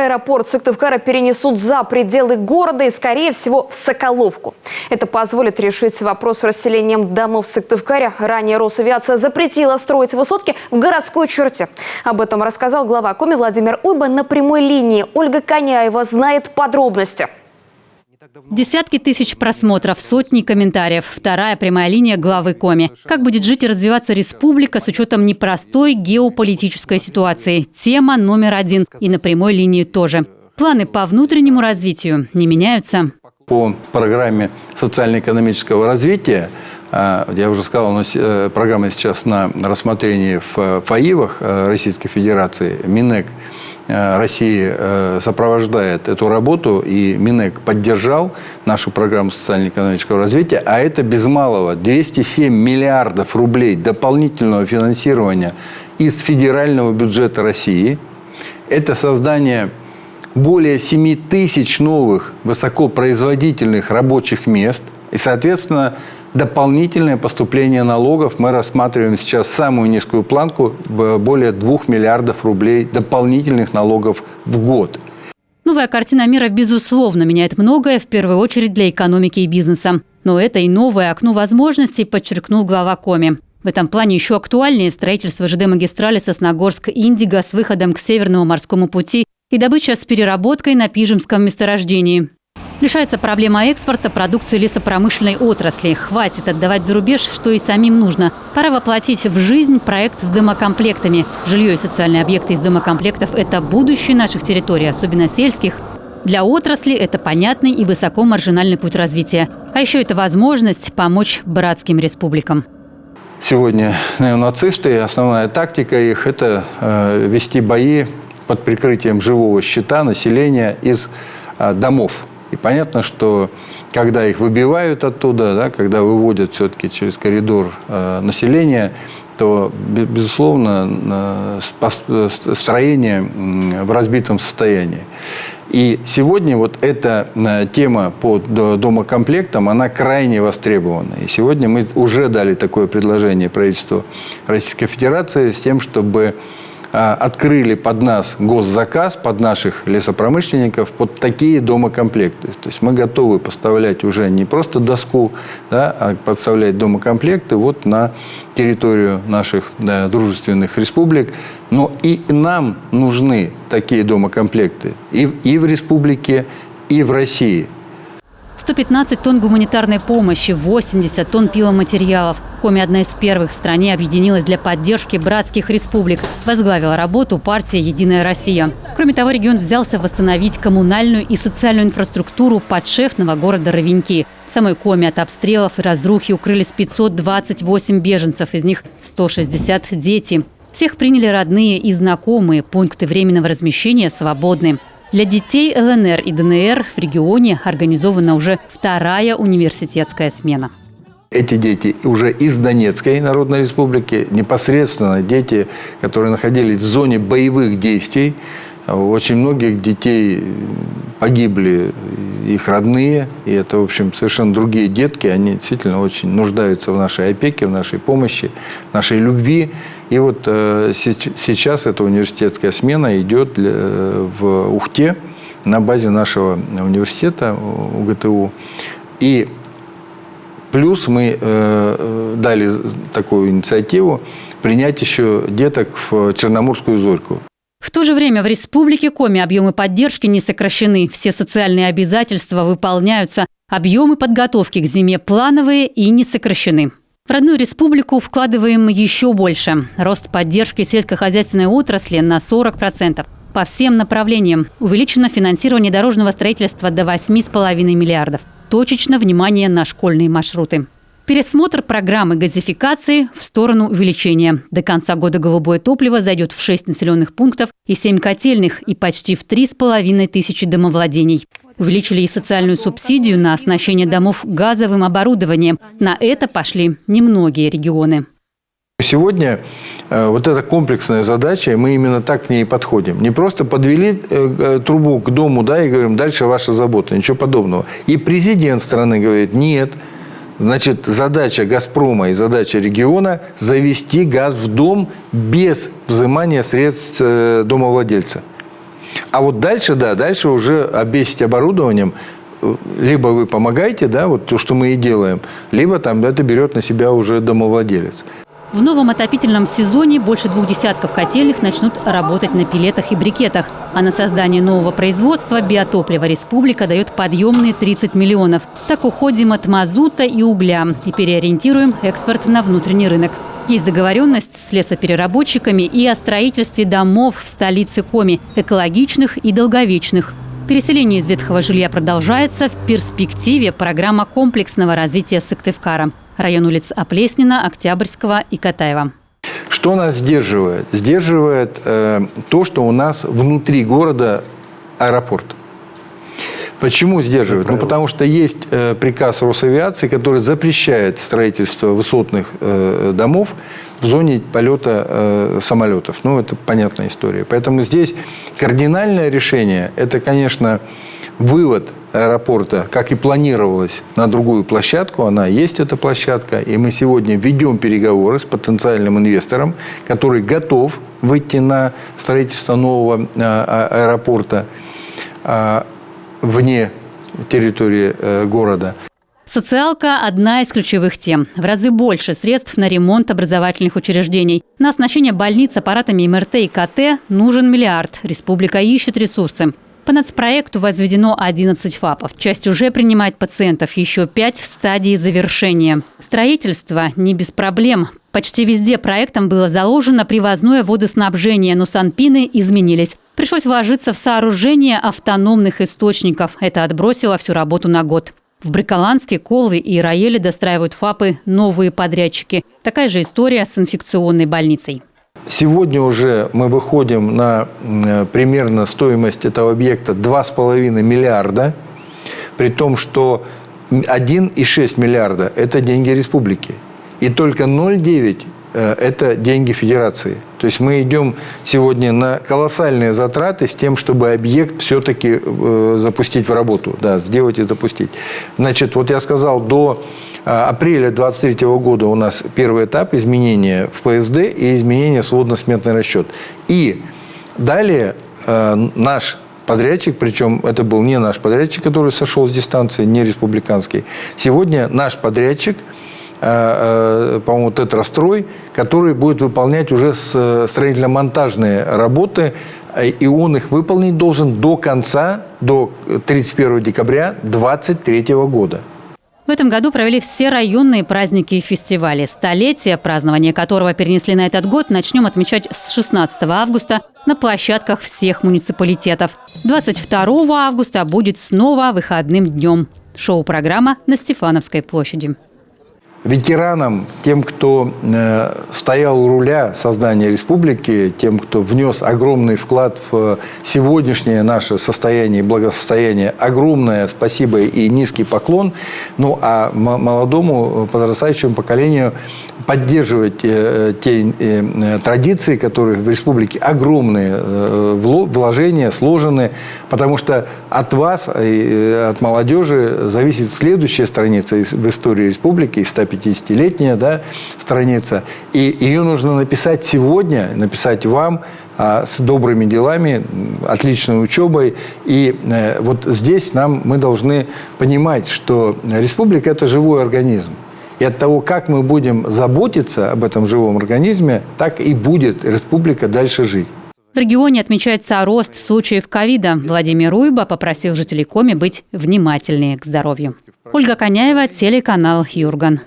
Аэропорт Сыктывкара перенесут за пределы города и, скорее всего, в Соколовку. Это позволит решить вопрос с расселением домов в Сыктывкаре. Ранее Росавиация запретила строить высотки в городской черте. Об этом рассказал глава Коми Владимир Уйба на прямой линии. Ольга Коняева знает подробности. Десятки тысяч просмотров, сотни комментариев. Вторая прямая линия главы Коми. Как будет жить и развиваться республика с учетом непростой геополитической ситуации? Тема номер один. И на прямой линии тоже. Планы по внутреннему развитию не меняются. По программе социально-экономического развития, я уже сказал, у нас программа сейчас на рассмотрении в ФАИВах Российской Федерации. Минэк России сопровождает эту работу, и Минэк поддержал нашу программу социально-экономического развития, а это без малого 207 миллиардов рублей дополнительного финансирования из федерального бюджета России. Это создание более 7 тысяч новых высокопроизводительных рабочих мест и, соответственно, дополнительное поступление налогов. Мы рассматриваем сейчас самую низкую планку – более 2 миллиардов рублей дополнительных налогов в год. Новая картина мира, безусловно, меняет многое, в первую очередь для экономики и бизнеса. Но это и новое окно возможностей, подчеркнул глава Коми. В этом плане еще актуальнее строительство ЖД-магистрали Сосногорск-Индиго с выходом к Северному морскому пути и добыча с переработкой на Пижемском месторождении. Решается проблема экспорта продукции лесопромышленной отрасли. Хватит отдавать за рубеж, что и самим нужно. Пора воплотить в жизнь проект с домокомплектами. Жилье и социальные объекты из домокомплектов – это будущее наших территорий, особенно сельских. Для отрасли это понятный и высокомаржинальный путь развития. А еще это возможность помочь братским республикам. Сегодня неонацисты, основная тактика их – это вести бои под прикрытием живого щита населения из домов. И понятно, что когда их выбивают оттуда, да, когда выводят все-таки через коридор населения, то, безусловно, строение в разбитом состоянии. И сегодня вот эта тема по домокомплектам, она крайне востребована. И сегодня мы уже дали такое предложение правительству Российской Федерации с тем, чтобы открыли под нас госзаказ, под наших лесопромышленников, под такие домокомплекты. То есть мы готовы поставлять уже не просто доску, да, а поставлять домокомплекты вот на территорию наших дружественных республик. Но и нам нужны такие домокомплекты и в республике, и в России. 115 тонн гуманитарной помощи, 80 тонн пиломатериалов. Коми, одна из первых в стране, объединилась для поддержки братских республик. Возглавила работу партия «Единая Россия». Кроме того, регион взялся восстановить коммунальную и социальную инфраструктуру подшефного города Ровеньки. В самой Коми от обстрелов и разрухи укрылись 528 беженцев, из них 160 – дети. Всех приняли родные и знакомые, пункты временного размещения свободны. Для детей ЛНР и ДНР в регионе организована уже вторая университетская смена. Эти дети уже из Донецкой Народной Республики, непосредственно дети, которые находились в зоне боевых действий. У очень многих детей погибли их родные, и это, в общем, совершенно другие детки. Они действительно очень нуждаются в нашей опеке, в нашей помощи, в нашей любви. И вот сейчас эта университетская смена идет в Ухте на базе нашего университета УГТУ. И плюс мы дали такую инициативу принять еще деток в Черноморскую зорьку. В то же время в республике Коми объемы поддержки не сокращены. Все социальные обязательства выполняются. Объемы подготовки к зиме плановые и не сокращены. В родную республику вкладываем еще больше. Рост поддержки сельскохозяйственной отрасли на 40%. По всем направлениям. Увеличено финансирование дорожного строительства до 8,5 миллиардов. Точечно внимание на школьные маршруты. Пересмотр программы газификации в сторону увеличения. До конца года голубое топливо зайдет в 6 населенных пунктов и 7 котельных, и почти в 3,5 тысячи домовладений. Увеличили и социальную субсидию на оснащение домов газовым оборудованием. На это пошли немногие регионы. Сегодня вот эта комплексная задача, и мы именно так к ней подходим. Не просто подвели трубу к дому, да, и говорим, дальше ваша забота, ничего подобного. И президент страны говорит, нет. Значит, задача «Газпрома» и задача региона – завести газ в дом без взимания средств домовладельца. А вот дальше, да, дальше уже обвесить оборудованием. Либо вы помогаете, да, вот то, что мы и делаем, либо там это берет на себя уже домовладелец. В новом отопительном сезоне больше 2 десятков котельных начнут работать на пеллетах и брикетах. А на создание нового производства биотоплива республика дает подъемные 30 миллионов. Так уходим от мазута и угля и переориентируем экспорт на внутренний рынок. Есть договоренность с лесопереработчиками и о строительстве домов в столице Коми, экологичных и долговечных. Переселение из ветхого жилья продолжается. В перспективе программа комплексного развития Сыктывкара. Район улиц Оплеснина, Октябрьского и Катаева. Что нас сдерживает? Сдерживает то, что у нас внутри города аэропорт. Почему сдерживает? Ну, потому что есть приказ Росавиации, который запрещает строительство высотных домов в зоне полета самолетов. Ну, это понятная история. Поэтому здесь кардинальное решение – это, конечно, вывод аэропорта, как и планировалось, на другую площадку. Она есть, эта площадка. И мы сегодня ведем переговоры с потенциальным инвестором, который готов выйти на строительство нового аэропорта вне территории города. Социалка – одна из ключевых тем. В разы больше средств на ремонт образовательных учреждений. На оснащение больниц аппаратами МРТ и КТ нужен миллиард. Республика ищет ресурсы. По нацпроекту возведено 11 ФАПов. Часть уже принимает пациентов, еще 5 в стадии завершения. Строительство не без проблем. Почти везде проектом было заложено привозное водоснабжение, но санпины изменились. Пришлось вложиться в сооружение автономных источников. Это отбросило всю работу на год. В Бриколанске, Колве и Раеле достраивают ФАПы новые подрядчики. Такая же история с инфекционной больницей. Сегодня уже мы выходим на примерно стоимость этого объекта 2,5 миллиарда, при том, что 1,6 миллиарда – это деньги республики. И только 0,9 – это деньги федерации. То есть мы идем сегодня на колоссальные затраты с тем, чтобы объект все-таки запустить в работу. Да, сделать и запустить. Значит, вот я сказал, до апреля 2023 года у нас первый этап изменения в ПСД и изменения в сводно-сметный расчет. И далее наш подрядчик, причем это был не наш подрядчик, который сошел с дистанции, не республиканский. Сегодня наш подрядчик, по-моему, Тетрастрой, который будет выполнять уже строительно-монтажные работы, и он их выполнить должен до конца, до 31 декабря 2023 года. В этом году провели все районные праздники и фестивали. Столетие, празднование которого перенесли на этот год, начнем отмечать с 16 августа на площадках всех муниципалитетов. 22 августа будет снова выходным днем. Шоу-программа на Стефановской площади. Ветеранам, тем, кто стоял у руля создания республики, тем, кто внес огромный вклад в сегодняшнее наше состояние и благосостояние, огромное спасибо и низкий поклон. Ну, а молодому подрастающему поколению поддерживать те традиции, которые в республике огромные вложения сложены, потому что от вас, от молодежи зависит следующая страница в истории республики, 150-летняя, да, страница. И ее нужно написать сегодня, написать вам с добрыми делами, отличной учебой. И вот здесь мы должны понимать, что республика – это живой организм. И от того, как мы будем заботиться об этом живом организме, так и будет республика дальше жить. В регионе отмечается рост случаев ковида. Владимир Уйба попросил жителей Коми быть внимательнее к здоровью. Ольга Коняева, телеканал Юрган.